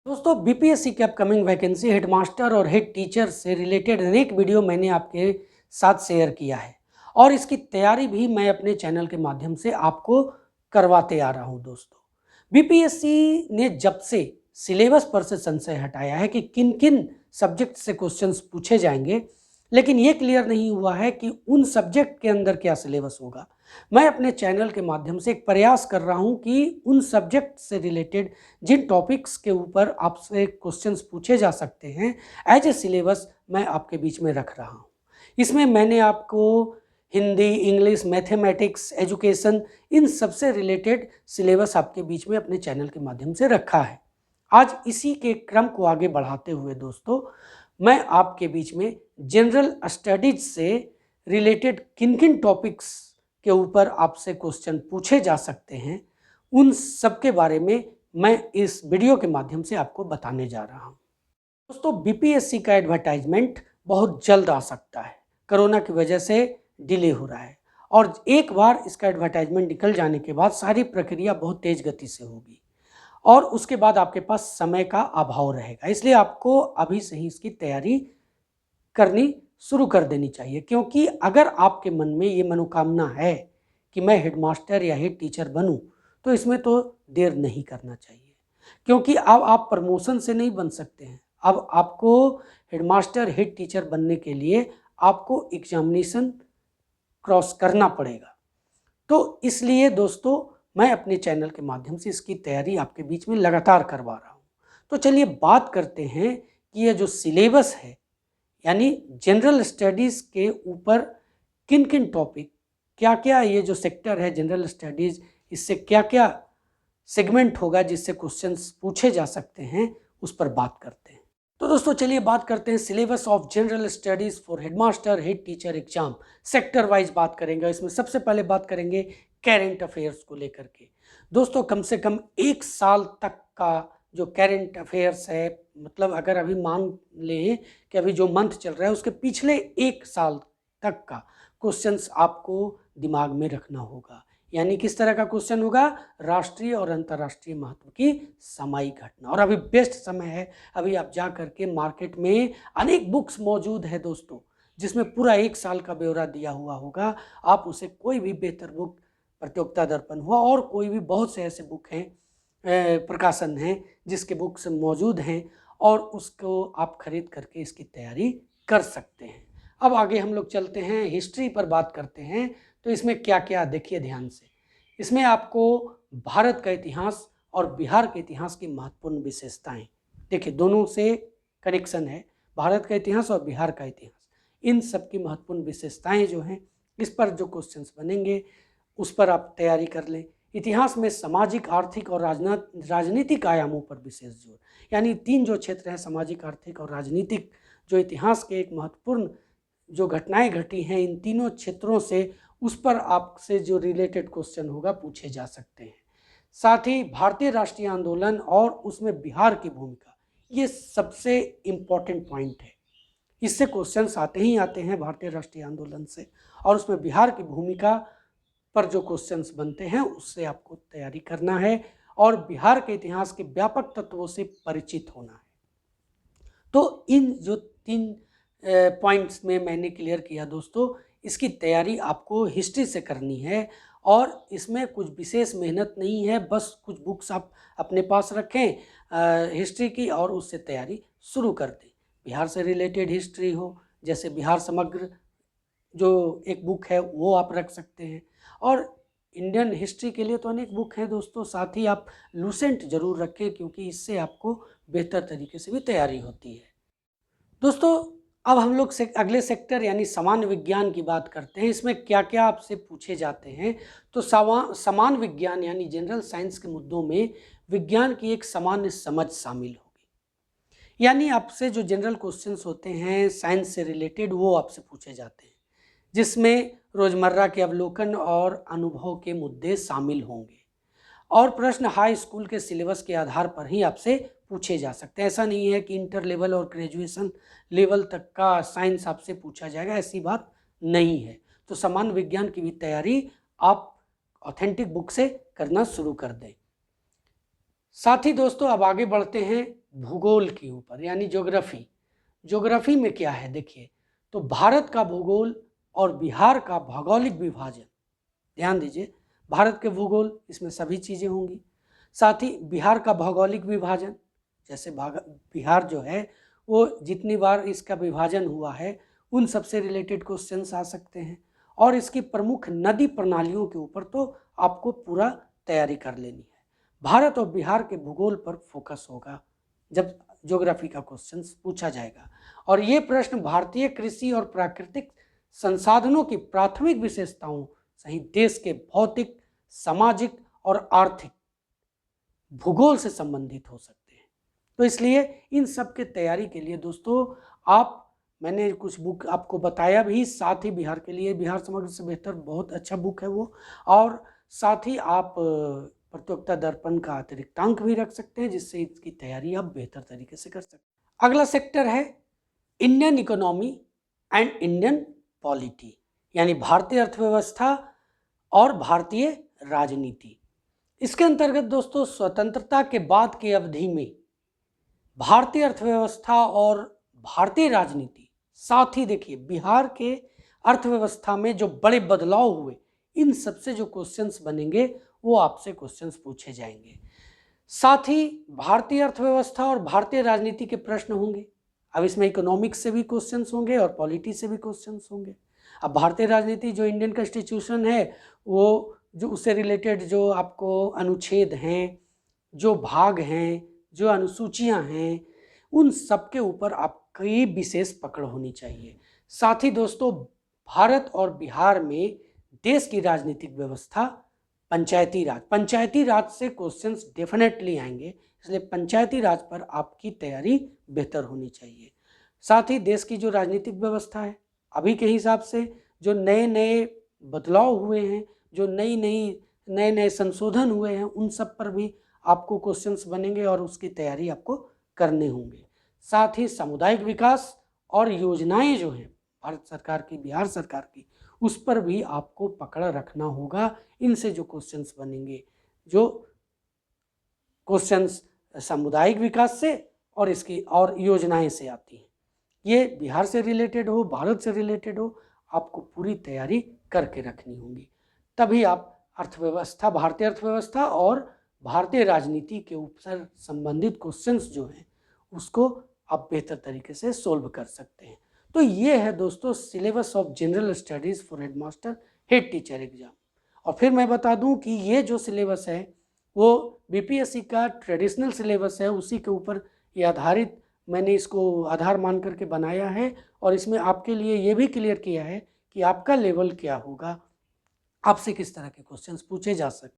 दोस्तों बीपीएससी की upcoming vacancy headmaster और हेड टीचर से रिलेटेड अनेक वीडियो मैंने आपके साथ शेयर किया है और इसकी तैयारी भी मैं अपने चैनल के माध्यम से आपको करवाते आ रहा हूं। दोस्तों बीपीएससी ने जब से सिलेबस पर से संशय हटाया है कि किन किन सब्जेक्ट से क्वेश्चंस पूछे जाएंगे, लेकिन ये क्लियर नहीं हुआ है कि उन सब्जेक्ट के अंदर क्या सिलेबस होगा। मैं अपने चैनल के माध्यम से एक प्रयास कर रहा हूं कि उन सब्जेक्ट से रिलेटेड जिन टॉपिक्स के ऊपर आपसे क्वेश्चंस पूछे जा सकते हैं एज ए सिलेबस मैं आपके बीच में रख रहा हूं। इसमें मैंने आपको Hindi, English, mathematics, education in सबसे रिलेटेड सिलेबस आपके बीच में अपने चैनल के माध्यम से रखा है। आज इसी के क्रम को आगे बढ़ाते हुए दोस्तों मैं आपके बीच में जनरल स्टडीज से रिलेटेड किन किन टॉपिक्स के ऊपर आपसे क्वेश्चन पूछे जा सकते हैं उन सब के बारे में मैं इस वीडियो के माध्यम से आपको बताने जा रहा हूं। दोस्तों बीपीएससी का एडवर्टाइजमेंट बहुत जल्द आ सकता है, कोरोना की वजह से डिले हो रहा है और एक बार इसका एडवर्टाइजमेंट निकल जाने के बाद सारी प्रक्रिया बहुत तेज गति से होगी और उसके बाद आपके पास समय का अभाव रहेगा। इसलिए आपको अभी से ही इसकी तैयारी करनी शुरू कर देनी चाहिए, क्योंकि अगर आपके मन में ये मनोकामना है कि मैं हेडमास्टर या हेड टीचर बनूं तो इसमें तो देर नहीं करना चाहिए, क्योंकि अब आप प्रमोशन से नहीं बन सकते हैं। अब आपको हेडमास्टर हेड टीचर बनने के लिए आपको एग्जामिनेशन क्रॉस करना पड़ेगा। तो इसलिए दोस्तों मैं अपने चैनल के माध्यम से इसकी तैयारी आपके बीच में लगातार करवा रहा हूँ। तो चलिए बात करते हैं कि ये जो सिलेबस है यानी जनरल स्टडीज़ के ऊपर किन किन टॉपिक, क्या क्या ये जो सेक्टर है जनरल स्टडीज़, इससे क्या क्या सेगमेंट होगा जिससे क्वेश्चंस पूछे जा सकते हैं, उस पर बात करते हैं। तो दोस्तों चलिए बात करते हैं syllabus of general studies for headmaster head teacher exam. Sector wise बात करेंगे। इसमें सबसे पहले बात करेंगे करेंट अफेयर्स को लेकर के। दोस्तों कम से कम एक साल तक का जो करेंट अफेयर्स है, मतलब अगर अभी मान लें कि अभी जो मंथ चल रहा है उसके पिछले एक साल तक का क्वेश्चंस आपको दिमाग में रखना होगा। यानी किस तरह का क्वेश्चन होगा? राष्ट्रीय और अंतर्राष्ट्रीय महत्व की सामयिक घटना। और अभी बेस्ट समय है, अभी आप जा करके मार्केट में अनेक बुक्स मौजूद है दोस्तों, जिसमें पूरा एक साल का ब्यौरा दिया हुआ होगा। आप उसे कोई भी बेहतर बुक, प्रतियोगिता दर्पण हुआ और कोई भी बहुत से ऐसे बुक हैं, प्रकाशन हैं जिसके बुक्स मौजूद हैं और उसको आप खरीद करके इसकी तैयारी कर सकते हैं। अब आगे हम लोग चलते हैं, हिस्ट्री पर बात करते हैं। तो इसमें क्या क्या, देखिए ध्यान से। इसमें आपको भारत का इतिहास और बिहार के इतिहास की महत्वपूर्ण विशेषताएं, देखिए दोनों से कनेक्शन है, भारत का इतिहास और बिहार का इतिहास, इन सब की महत्वपूर्ण विशेषताएं जो हैं इस पर जो क्वेश्चंस बनेंगे उस पर आप तैयारी कर लें। इतिहास में सामाजिक, आर्थिक और राजनीतिक आयामों पर विशेष जोर, यानी तीन जो क्षेत्र हैं सामाजिक, आर्थिक और राजनीतिक, जो इतिहास के एक महत्वपूर्ण जो घटनाएं घटी हैं इन तीनों क्षेत्रों से, उस पर आपसे जो रिलेटेड क्वेश्चन होगा पूछे जा सकते हैं। साथ ही भारतीय राष्ट्रीय आंदोलन और उसमें बिहार की भूमिका, ये सबसे इम्पॉर्टेंट पॉइंट है। इससे क्वेश्चंस आते ही आते हैं भारतीय राष्ट्रीय आंदोलन से, और उसमें बिहार की भूमिका पर जो क्वेश्चंस बनते हैं उससे आपको तैयारी करना है और बिहार के इतिहास के व्यापक तत्वों से परिचित होना है। तो इन जो तीन पॉइंट्स में मैंने क्लियर किया दोस्तों, इसकी तैयारी आपको हिस्ट्री से करनी है और इसमें कुछ विशेष मेहनत नहीं है, बस कुछ बुक्स आप अपने पास रखें हिस्ट्री की और उससे तैयारी शुरू कर दें। बिहार से रिलेटेड हिस्ट्री हो, जैसे बिहार समग्र जो एक बुक है वो आप रख सकते हैं, और इंडियन हिस्ट्री के लिए तो अनेक बुक हैं दोस्तों। साथ ही आप लूसेंट जरूर रखें, क्योंकि इससे आपको बेहतर तरीके से भी तैयारी होती है। दोस्तों अब हम लोग अगले सेक्टर यानी सामान्य विज्ञान की बात करते हैं। इसमें क्या क्या आपसे पूछे जाते हैं? तो सामान्य विज्ञान यानी जनरल साइंस के मुद्दों में विज्ञान की एक सामान्य समझ शामिल होगी, यानी आपसे जो जनरल क्वेश्चंस होते हैं साइंस से रिलेटेड वो आपसे पूछे जाते हैं, जिसमें रोजमर्रा के अवलोकन और अनुभव के मुद्दे शामिल होंगे और प्रश्न हाई स्कूल के सिलेबस के आधार पर ही आपसे पूछे जा सकते हैं। ऐसा नहीं है कि इंटर लेवल और ग्रेजुएशन लेवल तक का साइंस आपसे पूछा जाएगा, ऐसी बात नहीं है। तो सामान्य विज्ञान की भी तैयारी आप ऑथेंटिक बुक से करना शुरू कर दें। साथ ही दोस्तों अब आगे बढ़ते हैं भूगोल के ऊपर यानी ज्योग्राफी। ज्योग्राफी में क्या है देखिए, तो भारत का भूगोल और बिहार का भौगोलिक विभाजन, ध्यान दीजिए, भारत के भूगोल इसमें सभी चीज़ें होंगी, साथ ही बिहार का भौगोलिक विभाजन, जैसे बिहार जो है वो जितनी बार इसका विभाजन हुआ है उन सबसे रिलेटेड क्वेश्चंस आ सकते हैं, और इसकी प्रमुख नदी प्रणालियों के ऊपर तो आपको पूरा तैयारी कर लेनी है। भारत और बिहार के भूगोल पर फोकस होगा जब ज्योग्राफी का क्वेश्चन पूछा जाएगा, और ये प्रश्न भारतीय कृषि और प्राकृतिक संसाधनों की प्राथमिक विशेषताओं सहित देश के भौतिक, सामाजिक और आर्थिक भूगोल से संबंधित हो सकते हैं। तो इसलिए इन सब के तैयारी के लिए दोस्तों मैंने कुछ बुक आपको बताया भी, साथ ही बिहार के लिए बिहार समग्र से बेहतर बहुत अच्छा बुक है वो, और साथ ही आप प्रतियोगिता दर्पण का अतिरिक्तांक भी रख सकते हैं, जिससे इसकी तैयारी आप बेहतर तरीके से कर सकते हैं। अगला सेक्टर है Indian economy and Indian polity, यानी भारतीय अर्थव्यवस्था और भारतीय राजनीति। इसके अंतर्गत दोस्तों स्वतंत्रता के बाद की अवधि में भारतीय अर्थव्यवस्था और भारतीय राजनीति, साथ ही देखिए बिहार के अर्थव्यवस्था में जो बड़े बदलाव हुए, इन सबसे जो क्वेश्चंस बनेंगे वो आपसे क्वेश्चंस पूछे जाएंगे। साथ ही भारतीय अर्थव्यवस्था और भारतीय राजनीति के प्रश्न होंगे। अब इसमें इकोनॉमिक्स से भी क्वेश्चंस होंगे और पॉलिटी से भी क्वेश्चंस होंगे। अब भारतीय राजनीति जो इंडियन कॉन्स्टिट्यूशन है, वो जो उससे रिलेटेड जो आपको अनुच्छेद हैं, जो भाग हैं, जो अनुसूचियां हैं, उन सब के ऊपर आपकी विशेष पकड़ होनी चाहिए। साथ ही दोस्तों भारत और बिहार में देश की राजनीतिक व्यवस्था पंचायती राज से क्वेश्चंस डेफिनेटली आएंगे, इसलिए पंचायती राज पर आपकी तैयारी बेहतर होनी चाहिए। साथ ही देश की जो राजनीतिक व्यवस्था है अभी के हिसाब से जो नए नए बदलाव हुए हैं, जो नए नए संशोधन हुए हैं, उन सब पर भी आपको क्वेश्चंस बनेंगे और उसकी तैयारी आपको करने होंगे। साथ ही सामुदायिक विकास और योजनाएं जो हैं भारत सरकार की, बिहार सरकार की, उस पर भी आपको पकड़ रखना होगा। इनसे जो क्वेश्चंस बनेंगे, जो क्वेश्चंस सामुदायिक विकास से और इसकी और योजनाएं से आती हैं, ये बिहार से रिलेटेड हो, भारत से रिलेटेड हो, आपको पूरी तैयारी करके रखनी होगी। तभी आप अर्थव्यवस्था, भारतीय अर्थव्यवस्था और भारतीय राजनीति के ऊपर संबंधित क्वेश्चंस जो हैं उसको आप बेहतर तरीके से सोल्व कर सकते हैं। तो ये है दोस्तों syllabus of general studies for headmaster head teacher exam. और फिर मैं बता दूं कि ये जो सिलेबस है वो बीपीएससी का ट्रेडिशनल सिलेबस है, उसी के ऊपर ये आधारित मैंने इसको आधार मान करके बनाया है, और इसमें आपके लिए ये भी क्लियर किया है कि आपका लेवल क्या होगा, आपसे किस तरह के क्वेश्चंस पूछे जा सकते हैं।